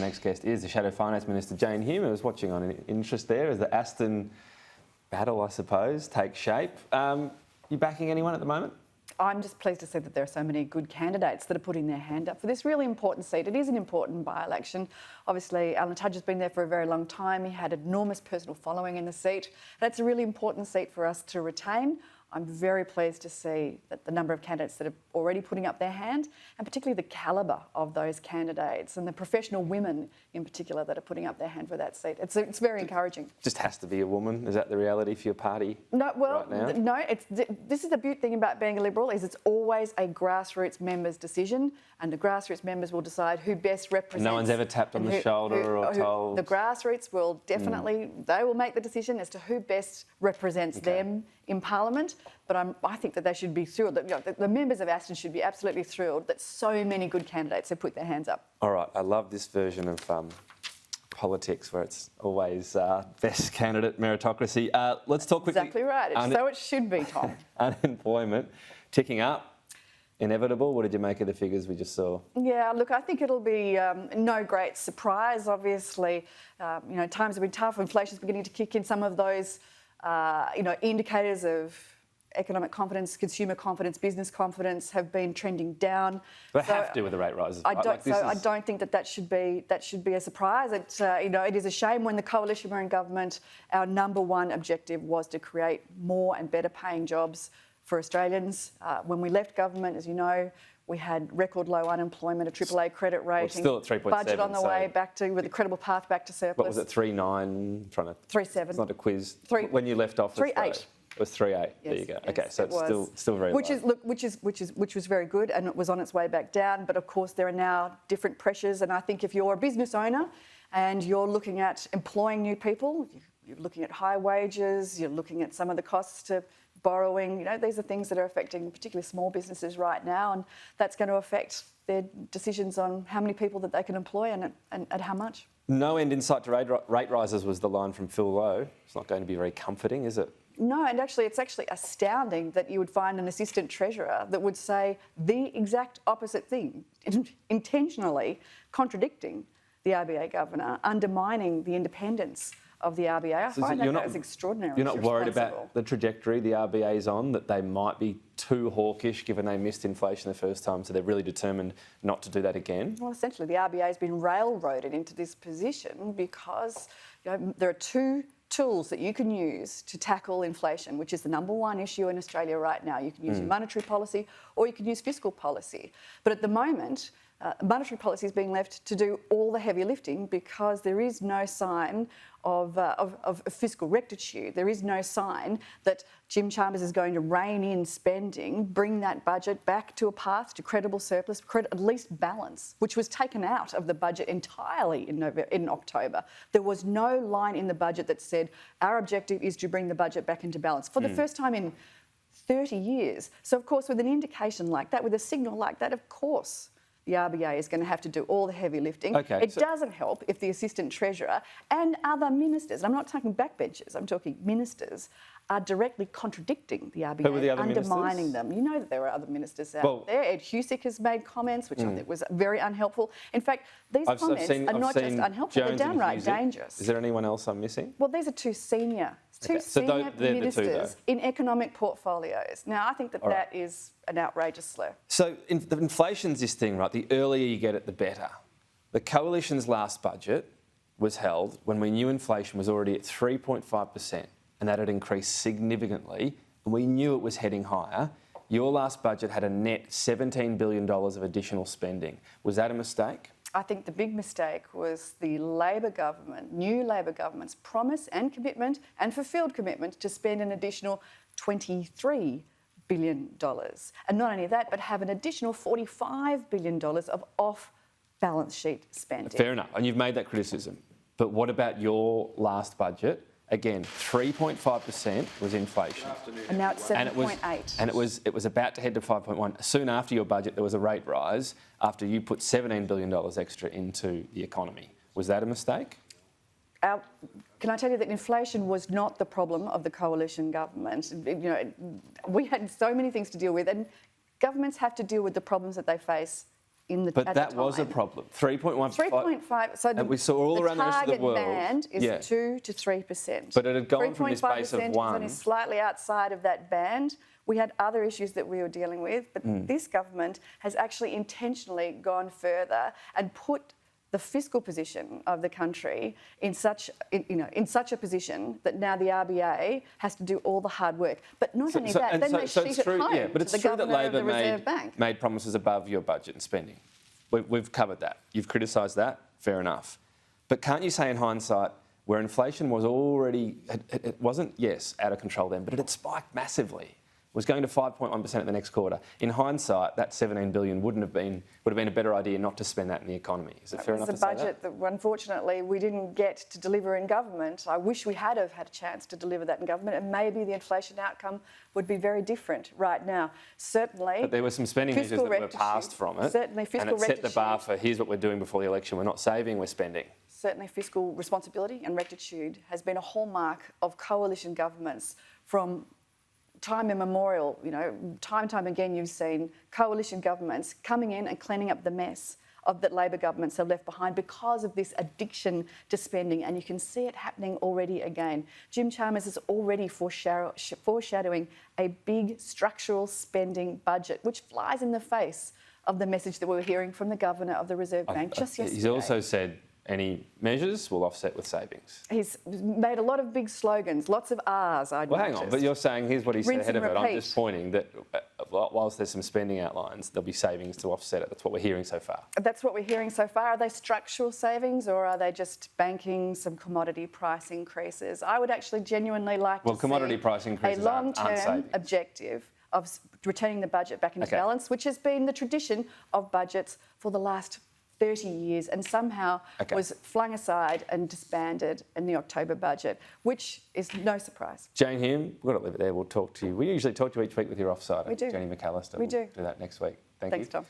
Next guest is the Shadow Finance Minister Jane Hume. I was watching on interest there as the Aston battle, I suppose, takes shape. You backing anyone at the moment? I'm just pleased to see that there are so many good candidates that are putting their hand up for this really important seat. It is an important by-election. Obviously, Alan Tudge has been there for a very long time. He had enormous personal following in the seat. That's a really important seat for us to retain. I'm very pleased to see that the number of candidates that are already putting up their hand, and particularly the calibre of those candidates and the professional women in particular that are putting up their hand for that seat. It's very encouraging. Just has to be a woman. Is that the reality for your party? No, well, right now? no. This is the beautiful thing about being a Liberal is it's always a grassroots members' decision, and the grassroots members will decide who best represents. No one's ever tapped on the shoulder or told. The grassroots will definitely they will make the decision as to who best represents them in Parliament. But I think that they should be thrilled. That, the members of Aston should be absolutely thrilled that so many good candidates have put their hands up. All right, I love this version of politics where it's always best candidate meritocracy. Let's talk quickly. Exactly right. So it should be, Tom. Unemployment ticking up. Inevitable. What did you make of the figures we just saw? Yeah, look, I think it'll be no great surprise. Obviously, times have been tough. Inflation's beginning to kick in. Some of those, indicators of economic confidence, consumer confidence, business confidence have been trending down. They have to with the rate rises. I don't think that should be a surprise. It is a shame when the coalition were in government. Our number one objective was to create more and better paying jobs for Australians. When we left government, as you know, we had record low unemployment, a AAA credit rating, still at 3.7, budget on the way back to with a credible path back to surplus. What was it? 3.9, trying to 3.7. It's not a quiz. When you left office, 3.8. It was 3.8. Yes, there you go. yes, Okay, so it's still very which low. Which was very good, and it was on its way back down. But of course, there are now different pressures, and I think if you're a business owner and you're looking at employing new people, you're looking at high wages, you're looking at some of the costs to borrowing. These are things that are affecting particularly small businesses right now, and that's going to affect their decisions on how many people that they can employ and at how much. No end in sight to rate rises was the line from Phil Lowe. It's not going to be very comforting, is it? No, and it's actually astounding that you would find an assistant treasurer that would say the exact opposite thing, intentionally contradicting the RBA governor, undermining the independence of the RBA. I find that was extraordinary. You're not worried about the trajectory the RBA is on, that they might be too hawkish given they missed inflation the first time, so they're really determined not to do that again? Well, essentially, the RBA has been railroaded into this position because there are two tools that you can use to tackle inflation, which is the number one issue in Australia right now. You can use monetary policy or you can use fiscal policy. But at the moment, monetary policy is being left to do all the heavy lifting because there is no sign of fiscal rectitude. There is no sign that Jim Chalmers is going to rein in spending, bring that budget back to a path to credible surplus, at least balance, which was taken out of the budget entirely in October. There was no line in the budget that said our objective is to bring the budget back into balance for the first time in 30 years. So, of course, with an indication like that, with a signal like that, of course, the RBA is going to have to do all the heavy lifting. It doesn't help if the Assistant Treasurer and other ministers, and I'm not talking backbenchers, I'm talking ministers, are directly contradicting the RBA, Who were the other undermining ministers? them. You know that there are other ministers out there. Ed Husick has made comments, which I think was very unhelpful. In fact, these comments are not just unhelpful, they're downright dangerous. Is there anyone else I'm missing? Well, these are two senior ministers in economic portfolios. Now, I think that is an outrageous slur. So the inflation's this thing, right? The earlier you get it, the better. The Coalition's last budget was held when we knew inflation was already at 3.5%, and that had increased significantly, and we knew it was heading higher. Your last budget had a net $17 billion of additional spending. Was that a mistake? I think the big mistake was the Labor government, new Labor government's promise and commitment and fulfilled commitment to spend an additional $23 billion. And not only that, but have an additional $45 billion of off-balance sheet spending. Fair enough, and you've made that criticism. But what about your last budget? Again, 3.5% was inflation. And now it's 7.8. And it was about to head to 5.1. Soon after your budget, there was a rate rise after you put $17 billion extra into the economy. Was that a mistake? Can I tell you that inflation was not the problem of the coalition government? We had so many things to deal with, and governments have to deal with the problems that they face in the But at that the was a time. problem. 3.1. 3.5. So and we saw all around the rest of the world. target band is Yeah. 2 to 3%. But it had gone from this base of 3.5% is 1. only slightly outside of that band. We had other issues that we were dealing with, but this government has actually intentionally gone further and put the fiscal position of the country in such a position that now the RBA has to do all the hard work. But not only that, then they sheet it's it true, home yeah, but to it's the true that governor of Labor the Reserve Bank. made promises above your budget and spending. We've covered that. You've criticised that. Fair enough. But can't you say in hindsight, where inflation was already, it wasn't, yes, out of control then, but it had spiked massively. It was going to 5.1% at the next quarter. In hindsight, that $17 billion would have been a better idea not to spend that in the economy. Is it fair enough to say that? It was a budget that unfortunately we didn't get to deliver in government. I wish we had have had a chance to deliver that in government, and maybe the inflation outcome would be very different right now. Certainly. But there were some spending measures that were passed from it. Certainly, fiscal and it set the rectitude. bar for here's what we're doing before the election. We're not saving, we're spending. Certainly, fiscal responsibility and rectitude has been a hallmark of coalition governments from time immemorial. Time and time again, you've seen coalition governments coming in and cleaning up the mess that Labor governments have left behind because of this addiction to spending, and you can see it happening already again. Jim Chalmers is already foreshadowing a big structural spending budget, which flies in the face of the message that we were hearing from the Governor of the Reserve Bank just yesterday. He's also said any measures will offset with savings. He's made a lot of big slogans, lots of R's, I'd Well, hang noticed. on, but you're saying here's what he said Rinse ahead of and it. I'm repeat. just pointing that whilst there's some spending outlines, there'll be savings to offset it. That's what we're hearing so far. That's what we're hearing so far. Are they structural savings, or are they just banking some commodity price increases? I would actually genuinely like to commodity see price increases a aren't long-term savings. objective of returning the budget back into Okay. balance, which has been the tradition of budgets for the last 30 years, and somehow was flung aside and disbanded in the October budget, which is no surprise. Jane Hume, we've got to leave it there. We'll talk to you. We usually talk to you each week with your offside. We do. Jenny McAllister. We do. We'll do that next week. Thanks, Tom.